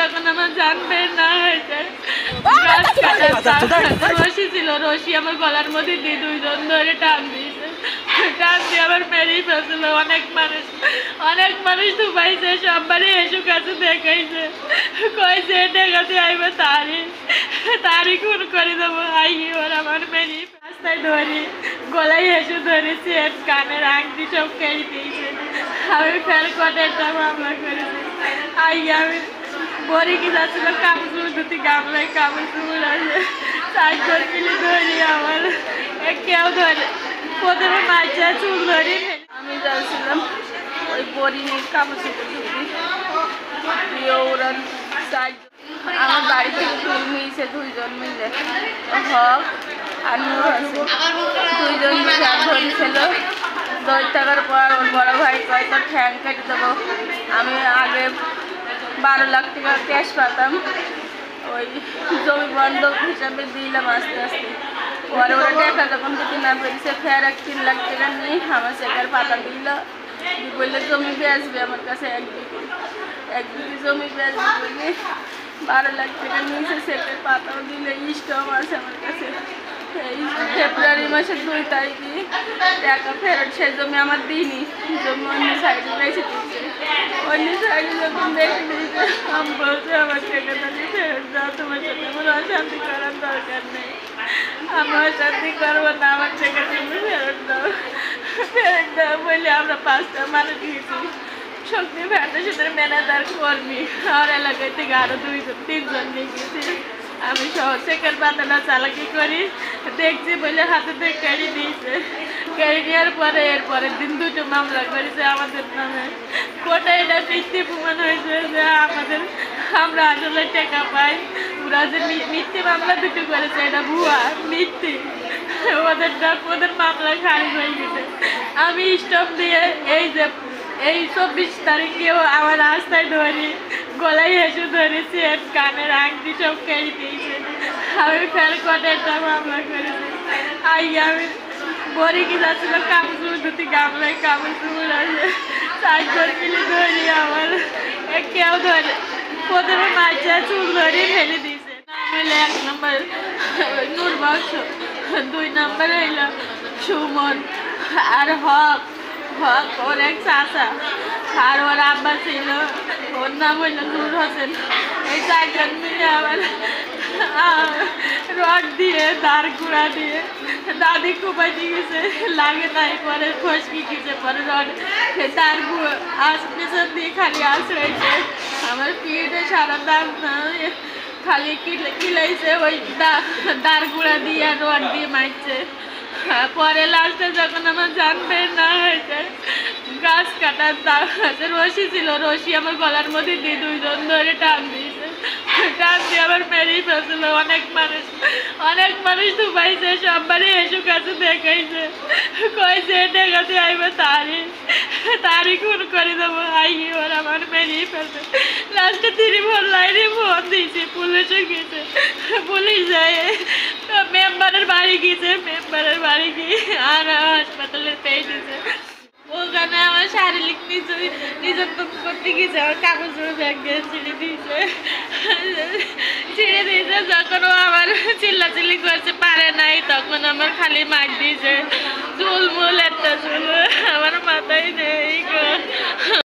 যখন আমার জান বের না হয়েছে, রশি ছিল, রশি আমার গলার মধ্যে দিয়ে দুইজন ধরে টান দিয়েছে, টান দিয়ে আবার মেরেই ফেলছিল। অনেক মানুষ ডুবাইছে, সববারই এসু কাছে দেখাইছে, কইছে দেখাতে আইবে তারই খুন করে দেবো। আইয়ে ওর আমার মেরি রাস্তায় ধরি, গলায় এসে ধরেছি, কানের আংটি সব কেড়ে দিয়েছে। আমি ফের কোর্টে একটা মামলা করেছি। আইয়ে আমি বড়ি কি যাচ্ছিল কাপড় ধুতি, গামলায় কাপড় চুপড় আছে, চারজন মিলে ধরি আমার কেউ ধরে, প্রথমে মাঝে চুল ধরি। আমি যাচ্ছিলাম ওই বড়ি নিয়ে কাপড় চুপড় ধুতি দিয়ে, ওরা আমার বাড়ি থেকে চুল মিলছে দুইজন মিলে, হক আর নূর আছে, দুইজন মিলে ধরেছিল। ধরে থাকার পর ওর বড় ভাই কয় তোর ঠ্যাং কেটে দেবো। আমি আগে 12 লাখ টাকা ক্যাশ পাতাম, ওই জমি বন্ধক হিসাবে দিলাম আস্তে আস্তে। পরে ওরা টাকা যখন দিতে না পেরেছে, ফের 3 লাখ টাকা নিয়ে আমার সেটার পাতা দিল, বললে জমি বেচবে আমার কাছে, এক বিঘি জমি বেচবে বলে 12 লাখ টাকা নিয়েছে। সেটার পাতাও দিলে, স্টম আছে আমার কাছে। এই ফেব্রুয়ারি মাসের 2 তারিখে টাকা ফেরত, সে জমি আমার দিইনি, জমি অন্য সাইডে বেঁচে দিয়েছে। অন্য সাইডে যখন বেঁচে দিয়েছে, আমি বলছি আমার টাকা তাকে ফেরত দাও, তোমার সাথে আমার অশান্তি করার দরকার নেই, আমি অশান্তি করবো না, আমার টাকা তুমি ফেরত দাও বলে আমরা 5টা মানুষ দিয়েছি। শক্তি ফাউন্ডেশনের ম্যানেজার, কর্মী, আমার এলাকায় থেকে আরও 2-3 জন নিয়ে গেছি। আমি সেকের পাতাটা চালাকি করি দেখছি বলে হাতে থেকে কেড়ে দিয়েছে। কেড়ে নেওয়ার পরে এরপরের দিন 2টো মামলা করেছে আমাদের নামে। কোর্টে এটা মিথ্যে প্রমাণ হয়েছে যে আমরা আসলে টাকা পাই। ওরা যে মিথ্যে মামলা 2টো করেছে, এটা ভুয়া মিথ্যে, ওদের মামলা খারিজ হয়ে গেছে। আমি স্টপ দিয়ে এই 24 তারিখেও আমার রাস্তায় ধরি, গলায় এসে ধরেছি, কানের আংটি সব কেড়ে দিয়েছে। আমি ফের কোর্টে একটা মামলা করেছি। আইয়ে আমি বড়ি কি যাচ্ছিল কাপড় ধুতি, গামলায় কাপড় চুপড় আছে, চারজন মিলে ধরি আমার কেউ ধরে, প্রথমে মাঝে চুল ধরে ফেলে দিয়েছে। নাম হইলো 1 নম্বর নূর বংশ, 2 নম্বর হইল সুমন, আর হক ওর এক চাচা, আর ওর আব্বা ছিল, ওর নাম হইল নূর হোসেন। এই 4জন মিলে আবার রড দিয়ে, দাঁড় গুঁড়া দিয়ে দাদি কুপাই দিয়ে গেছে, লাগে নাই, পরে ফসকি গেছে, পরে রড দাঁড় পেছন দিয়ে খালি আশ্রয়েছে। আমার পিঠে সারা দাম না, খালি কিলাইছে, ওই দাঁড় গুঁড়া দিয়ে রড দিয়ে মারছে। পরে লাস্টে যখন আমার জান বের না হয়েছে, গাছ কাটার রশি ছিল, রশি আমার গলার মধ্যে দিয়ে 2জন ধরে টান দিয়েছে, টান দিয়ে আবার মেরেই ফেলছিল। অনেক মানুষ ডুবাইছে, সববারই এসু কাছে দেখাইছে, কইছে দেখাতে আইবে তারই খুন করে দেবো। আইয়ে ওর আমার মেরেই ফেলছে। লাস্টে 3 লাইনে ফোন দিয়েছি, পুলিশও গেছে, পুলিশ যায়, মেম্বারের বাড়ি গিয়েছে, মেম্বারের বাড়ি গিয়ে আর হাসপাতালে পেয়ে দিয়েছে। ওখানে আমার শারীরিক নির্যাতন করতে গেছে, আমার কাগজ ব্যাগ দিয়ে ছিঁড়ে দিয়েছে। যখন ও আমার চিল্লাচিল্লি করছে পারে নাই, তখন আমার খালি মার দিয়েছে, চুল মুল একটা চুল আমার মাথায় নেই।